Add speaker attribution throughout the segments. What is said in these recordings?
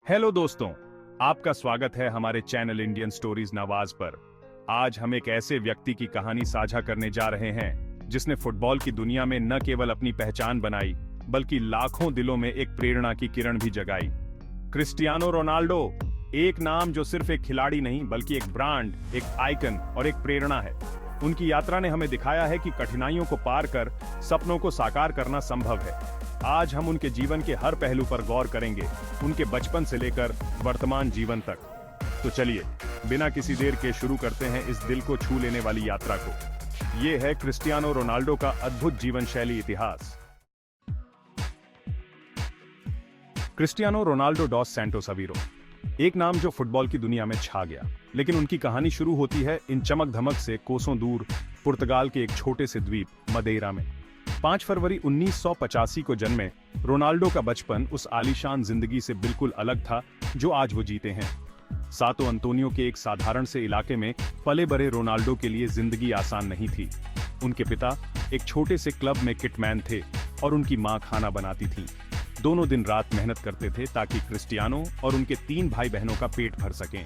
Speaker 1: Hello दोस्तों, आपका स्वागत है हमारे चैनल इंडियन स्टोरीज नवाज पर। आज हम एक ऐसे व्यक्ति की कहानी साझा करने जा रहे हैं जिसने फुटबॉल की दुनिया में न केवल अपनी पहचान बनाई बल्कि लाखों दिलों में एक प्रेरणा की किरण भी जगाई। क्रिस्टियानो रोनाल्डो, एक नाम जो सिर्फ एक खिलाड़ी नहीं बल्कि एक ब्रांड, एक आइकन और एक प्रेरणा है। उनकी यात्रा ने हमें दिखाया है कि कठिनाइयों को पार कर सपनों को साकार करना संभव है। आज हम उनके जीवन के हर पहलू पर गौर करेंगे, उनके बचपन से लेकर वर्तमान जीवन तक। तो चलिए बिना किसी देर के शुरू करते हैं इस दिल को छू लेने वाली यात्रा को। ये है क्रिस्टियानो रोनाल्डो का अद्भुत जीवन शैली इतिहास। Cristiano Ronaldo DOS Santos Aviro, एक नाम जो फुटबॉल की दुनिया में छा गया, लेकिन उनकी कहानी शुरू होती है इन चमक धमक से कोसों दूर पुर्तगाल के एक छोटे से द्वीप मदेरा में। 5 फरवरी 1985 को जन्मे रोनाल्डो का बचपन उस आलीशान जिंदगी से बिल्कुल अलग था जो आज वो जीते हैं। सातो अंतोनियो के एक साधारण से इलाके में पले बड़े रोनाल्डो के लिए जिंदगी आसान नहीं थी। उनके पिता एक छोटे से क्लब में किटमैन थे और उनकी मां खाना बनाती थी। दोनों दिन रात मेहनत करते थे ताकि क्रिस्टियानो और उनके 3 भाई बहनों का पेट भर सकें।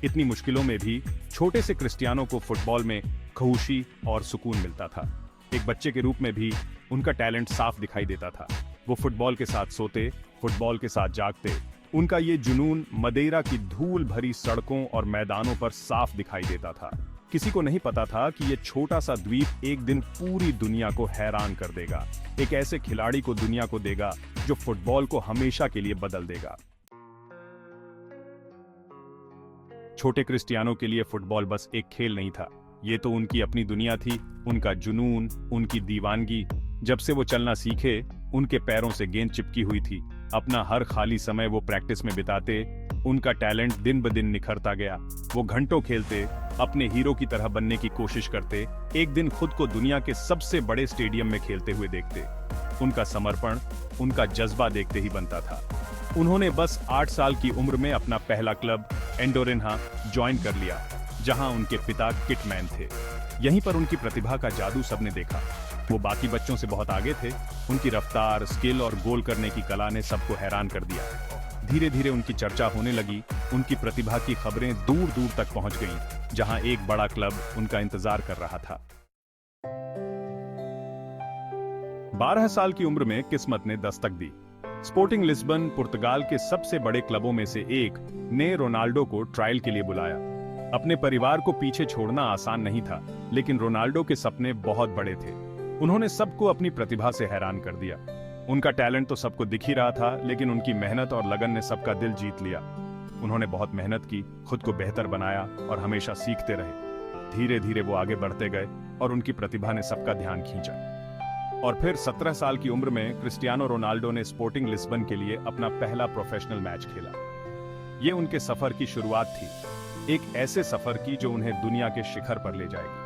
Speaker 1: इतनी मुश्किलों में भी छोटे से क्रिस्टियानो को फुटबॉल में खुशी और सुकून मिलता था। एक बच्चे के रूप में भी उनका टैलेंट साफ दिखाई देता था। वो फुटबॉल के साथ सोते, फुटबॉल के साथ जागते। उनका ये जुनून मदेरा की धूल भरी सड़कों और मैदानों पर साफ दिखाई देता था। किसी को नहीं पता था कि ये छोटा सा द्वीप एक दिन पूरी दुनिया को हैरान कर देगा, एक ऐसे खिलाड़ी को दुनिया को देगा जो फुटबॉल को हमेशा के लिए बदल देगा। छोटे क्रिस्टियानो के लिए फुटबॉल बस एक खेल नहीं था, ये तो उनकी अपनी दुनिया थी, उनका जुनून, उनकी दीवानगी। जब से वो चलना सीखे, उनके पैरों से गेंद चिपकी हुई थी। अपना हर खाली समय वो प्रैक्टिस में बिताते। उनका टैलेंट दिन ब दिन निखरता गया। वो घंटों खेलते, अपने हीरो की तरह बनने की कोशिश करते। एक दिन खुद को दुनिया के सबसे बड़े स्टेडियम में खेलते हुए देखते। उनका समर्पण, उनका जज्बा देखते ही बनता था। उन्होंने बस 8 साल की उम्र में अपना पहला क्लब एंडोरेन्हा ज्वाइन कर लिया, जहां उनके पिता किटमैन थे। यहीं पर उनकी प्रतिभा का जादू सबने देखा। वो बाकी बच्चों से बहुत आगे थे। उनकी रफ्तार, स्किल और गोल करने की कला ने सबको हैरान कर दिया। धीरे धीरे उनकी चर्चा होने लगी। उनकी प्रतिभा की खबरें दूर दूर तक पहुंच गईं, जहां एक बड़ा क्लब उनका इंतजार कर रहा था। 12 साल की उम्र में किस्मत ने दस्तक दी। स्पोर्टिंग लिस्बन, पुर्तगाल के सबसे बड़े क्लबों में से एक, ने रोनाल्डो को ट्रायल के लिए बुलाया। अपने परिवार को पीछे छोड़ना आसान नहीं था, लेकिन रोनाल्डो के सपने बहुत बड़े थे। उन्होंने सबको अपनी प्रतिभा से हैरान कर दिया। उनका टैलेंट तो सबको दिख ही रहा था, लेकिन उनकी मेहनत और लगन ने सबका दिल जीत लिया। उन्होंने बहुत मेहनत की, खुद को बेहतर बनाया और हमेशा सीखते रहे। धीरे धीरे वो आगे बढ़ते गए और उनकी प्रतिभा ने सबका ध्यान खींचा। और फिर 17 साल की उम्र में क्रिस्टियानो रोनाल्डो ने स्पोर्टिंग लिस्बन के लिए अपना पहला प्रोफेशनल मैच खेला। ये उनके सफर की शुरुआत थी, एक ऐसे सफर की जो उन्हें दुनिया के शिखर पर ले जाएगी।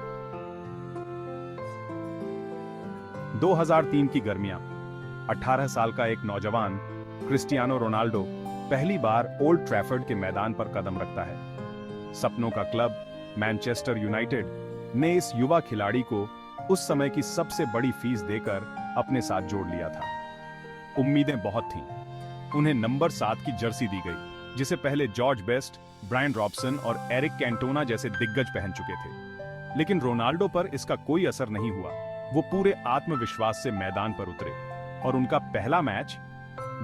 Speaker 1: 2003 की गर्मियां। 18 साल का एक नौजवान क्रिस्टियानो रोनाल्डो पहली बार ओल्ड ट्रैफर्ड के मैदान पर कदम रखता है। सपनों का क्लब मैनचेस्टर यूनाइटेड ने इस युवा खिलाड़ी को उस समय की सबसे बड़ी फीस देकर अपने साथ जोड़ लिया था। उम्मीदें बहुत थीं। उन्हें नंबर 7 की जर्सी दी गई, जिसे पहले जॉर्ज बेस्ट, ब्रायन रॉबसन और एरिक कैंटोना जैसे दिग्गज पहन चुके थे। लेकिन रोनाल्डो पर इसका कोई असर नहीं हुआ। वो पूरे आत्मविश्वास से मैदान पर उतरे और उनका पहला मैच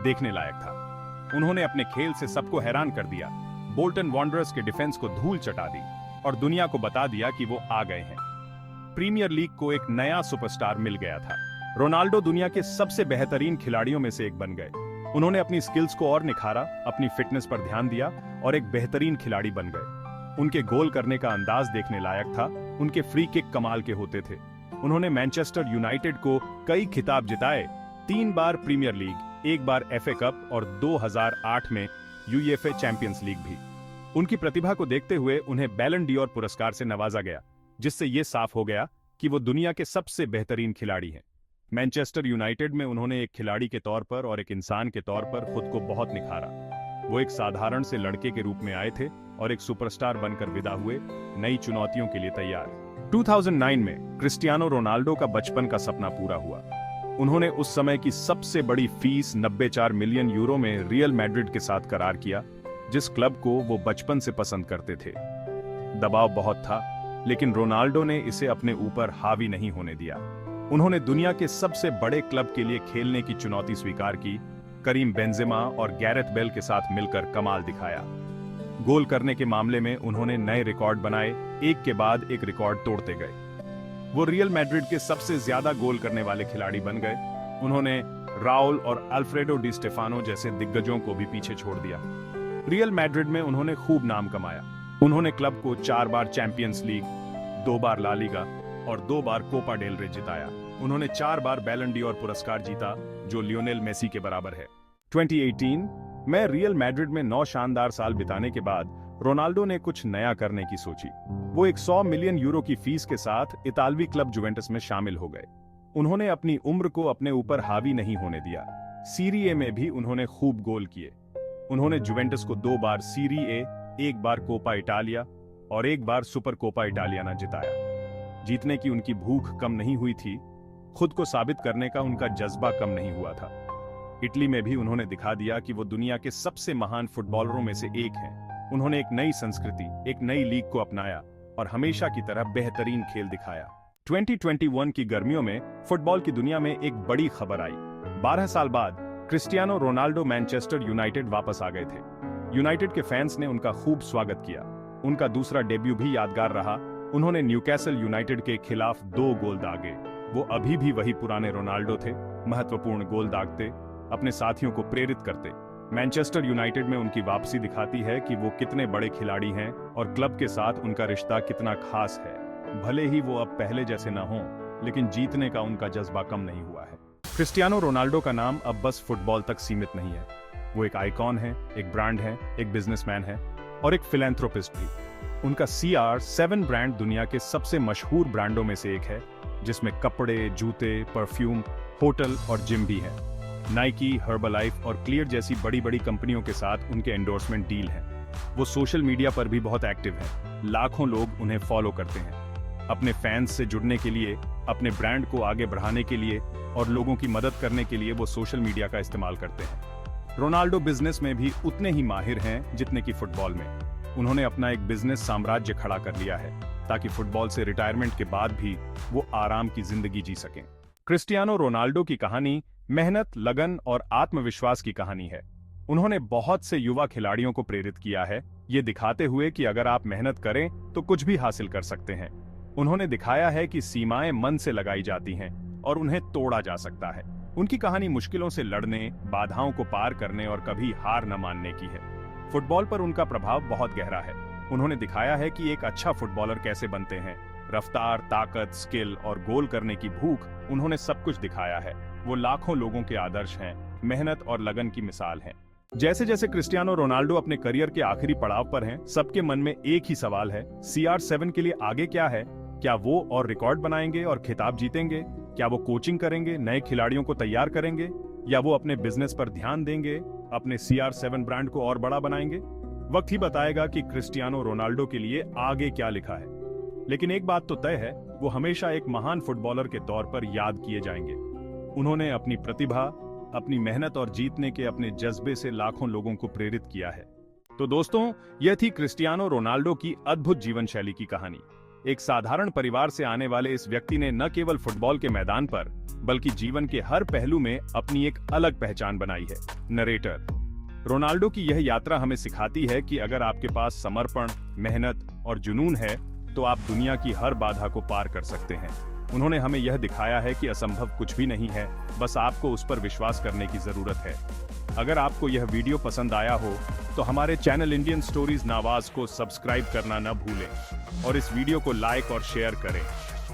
Speaker 1: देखने लायक था। उन्होंने अपने खेल से सबको हैरान कर दिया। बोल्टन वॉन्डरर्स के डिफेंस को धूल चटा दी और दुनिया को बता दिया कि वो आ गए हैं। प्रीमियर लीग को एक नया सुपरस्टार मिल गया था। रोनाल्डो दुनिया के सबसे बेहतरीन खिलाड़ियों में से एक बन गए। उन्होंने अपनी स्किल्स को और निखारा, अपनी फिटनेस पर ध्यान दिया और एक बेहतरीन खिलाड़ी बन गए। उनके गोल करने का अंदाज देखने लायक था। उनके फ्री किक कमाल के होते थे। उन्होंने मैनचेस्टर यूनाइटेड को कई खिताब जिताए, 3 बार प्रीमियर लीग, 1 बार एफए कप और 2008 में यूईएफए चैंपियंस लीग भी। उनकी प्रतिभा को देखते हुए उन्हें बैलन डी'ओर पुरस्कार से नवाजा गया, जिससे यह साफ हो गया कि वो दुनिया के सबसे बेहतरीन खिलाड़ी हैं। मैनचेस्टर यूनाइटेड में उन्होंने एक खिलाड़ी के तौर पर और एक इंसान के तौर पर खुद को बहुत निखारा। वो एक साधारण से लड़के के रूप में आए थे और एक सुपरस्टार बनकर विदा हुए, नई चुनौतियों के लिए तैयार। 2009 में क्रिस्टियानो रोनाल्डो का बचपन का सपना पूरा हुआ। उन्होंने उस समय की सबसे बड़ी फीस 94 मिलियन यूरो में रियल मैड्रिड के साथ करार किया जिस क्लब को वो बचपन से पसंद करते थे। दबाव बहुत था, लेकिन रोनाल्डो ने इसे अपने ऊपर हावी नहीं होने दिया। उन्होंने दुनिया के सबसे बड़े क्लब के लिए खेलने की चुनौती स्वीकार की, करीम बेंजेमा और गैरेथ बेल के साथ मिलकर कमाल दिखाया। गोल करने के मामले में उन्होंने नए रिकॉर्ड बनाए, एक के बाद एक रिकॉर्ड तोड़ते गए। वो रियल मैड्रिड के सबसे ज्यादा गोल करने वाले खिलाड़ी बन गए। उन्होंने राउल और अल्फ्रेडो डी स्टेफानो जैसे दिग्गजों को भी पीछे छोड़ दिया। रियल मैड्रिड में उन्होंने खूब नाम कमाया। उन्होंने क्लब को 4 बार चैंपियंस लीग, 2 बार ला लीगा और 2 बार कोपा डेल रे जिताया। उन्होंने 4 बार बैलन डी और पुरस्कार जीता, जो लियोनेल मेसी के बराबर है। 2018 में रियल मैड्रिड में 9 शानदार साल बिताने के बाद रोनाल्डो ने कुछ नया करने की सोची। वो एक 100 मिलियन यूरो की फीस के साथ इतालवी क्लब जुवेंटस में शामिल हो गए। उन्होंने अपनी उम्र को अपने ऊपर हावी नहीं होने दिया। सीरी ए में भी उन्होंने खूब गोल किए। उन्होंने जुवेंटस को 2 बार सीरी ए, 1 बार कोपा इटालिया और 1 बार सुपर कोपा इटालियाना जिताया। जीतने की उनकी भूख कम नहीं हुई थी, खुद को साबित करने का उनका जज्बा कम नहीं हुआ था। इटली में भी उन्होंने दिखा दिया कि वो दुनिया के सबसे महान फुटबॉलरों में से एक हैं। उन्होंने एक नई संस्कृति, एक नई लीग को अपनाया और हमेशा की तरह बेहतरीन खेल दिखाया। 2021 की गर्मियों में फुटबॉल की दुनिया में एक बड़ी खबर आई। 12 साल बाद क्रिस्टियानो रोनाल्डो मैनचेस्टर यूनाइटेड वापस आ गए थे। यूनाइटेड के फैंस ने उनका खूब स्वागत किया। उनका दूसरा डेब्यू भी यादगार रहा। उन्होंने न्यूकैसल यूनाइटेड के खिलाफ 2 गोल दागे। वो अभी भी वही पुराने रोनाल्डो थे, महत्वपूर्ण गोल दागते, अपने साथियों को प्रेरित करते। मैनचेस्टर यूनाइटेड में उनकी वापसी दिखाती है कि वो कितने बड़े खिलाड़ी हैं और क्लब के साथ उनका रिश्ता कितना खास है। भले ही वो अब पहले जैसे ना हों, लेकिन जीतने का उनका जज्बा कम नहीं हुआ है। क्रिस्टियानो रोनाल्डो का नाम अब बस फुटबॉल तक सीमित नहीं है। वो एक आइकॉन है, एक ब्रांड है, एक बिजनेसमैन है और एक फिलैंथ्रोपिस्ट भी। उनका CR7 ब्रांड दुनिया के सबसे मशहूर ब्रांडों में से एक है, जिसमें कपड़े, जूते, परफ्यूम, होटल और जिम भी है। नाइकी, हर्बलाइफ और क्लियर जैसी बड़ी बड़ी कंपनियों के साथ उनके एंडोर्समेंट डील हैं। वो सोशल मीडिया पर भी बहुत एक्टिव हैं। लाखों लोग उन्हें फॉलो करते हैं। अपने फैंस से जुड़ने के लिए, अपने ब्रांड को आगे बढ़ाने के लिए और लोगों की मदद करने के लिए वो सोशल मीडिया का इस्तेमाल करते हैं। रोनाल्डो बिजनेस में भी उतने ही माहिर हैं जितने कि फुटबॉल में। उन्होंने अपना एक बिजनेस साम्राज्य खड़ा कर लिया है, ताकि फुटबॉल से रिटायरमेंट के बाद भी वो आराम की जिंदगी जी सकें। क्रिस्टियानो रोनाल्डो की कहानी मेहनत, लगन और आत्मविश्वास की कहानी है। उन्होंने बहुत से युवा खिलाड़ियों को प्रेरित किया है, ये दिखाते हुए कि अगर आप मेहनत करें तो कुछ भी हासिल कर सकते हैं। उन्होंने दिखाया है कि सीमाएं मन से लगाई जाती हैं और उन्हें तोड़ा जा सकता है। उनकी कहानी मुश्किलों से लड़ने, बाधाओं को पार करने और कभी हार न मानने की है। फुटबॉल पर उनका प्रभाव बहुत गहरा है। उन्होंने दिखाया है कि एक अच्छा फुटबॉलर कैसे बनते हैं। रफ्तार, ताकत, स्किल और गोल करने की भूख, उन्होंने सब कुछ दिखाया है। वो लाखों लोगों के आदर्श हैं, मेहनत और लगन की मिसाल हैं। जैसे जैसे क्रिस्टियानो रोनाल्डो अपने करियर के आखिरी पड़ाव पर हैं, सबके मन में एक ही सवाल है, CR7 के लिए आगे क्या है? क्या वो और रिकॉर्ड बनाएंगे और खिताब जीतेंगे? क्या वो कोचिंग करेंगे, नए खिलाड़ियों को तैयार करेंगे, या वो अपने बिजनेस पर ध्यान देंगे, अपने CR7 ब्रांड को और बड़ा बनाएंगे? वक्त ही बताएगा कि क्रिस्टियानो रोनाल्डो के लिए आगे क्या लिखा है। लेकिन एक बात तो तय है, वो हमेशा एक महान फुटबॉलर के तौर पर याद किए जाएंगे। उन्होंने अपनी प्रतिभा, अपनी मेहनत और जीतने के अपने जज्बे से लाखों लोगों को प्रेरित किया है। तो दोस्तों, यह थी क्रिस्टियानो रोनाल्डो की अद्भुत जीवन शैली की कहानी। एक साधारण परिवार से आने वाले इस व्यक्ति ने न केवल फुटबॉल के मैदान पर, बल्कि जीवन के हर पहलू में अपनी एक अलग पहचान बनाई है। नरेटर रोनाल्डो की यह यात्रा हमें सिखाती है कि अगर आपके पास समर्पण, मेहनत और जुनून है, तो आप दुनिया की हर बाधा को पार कर सकते हैं। उन्होंने हमें यह दिखाया है कि असंभव कुछ भी नहीं है, बस आपको उस पर विश्वास करने की जरूरत है। अगर आपको यह वीडियो पसंद आया हो, तो हमारे चैनल इंडियन स्टोरीज नावाज को सब्सक्राइब करना न भूलें और इस वीडियो को लाइक और शेयर करें।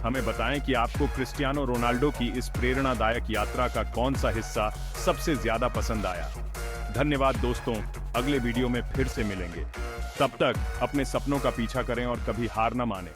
Speaker 1: हमें बताएं कि आपको क्रिस्टियानो रोनाल्डो की इस प्रेरणादायक यात्रा का कौन सा हिस्सा सबसे ज्यादा पसंद आया। धन्यवाद दोस्तों, अगले वीडियो में फिर से मिलेंगे। तब तक अपने सपनों का पीछा करें और कभी हार न मानें।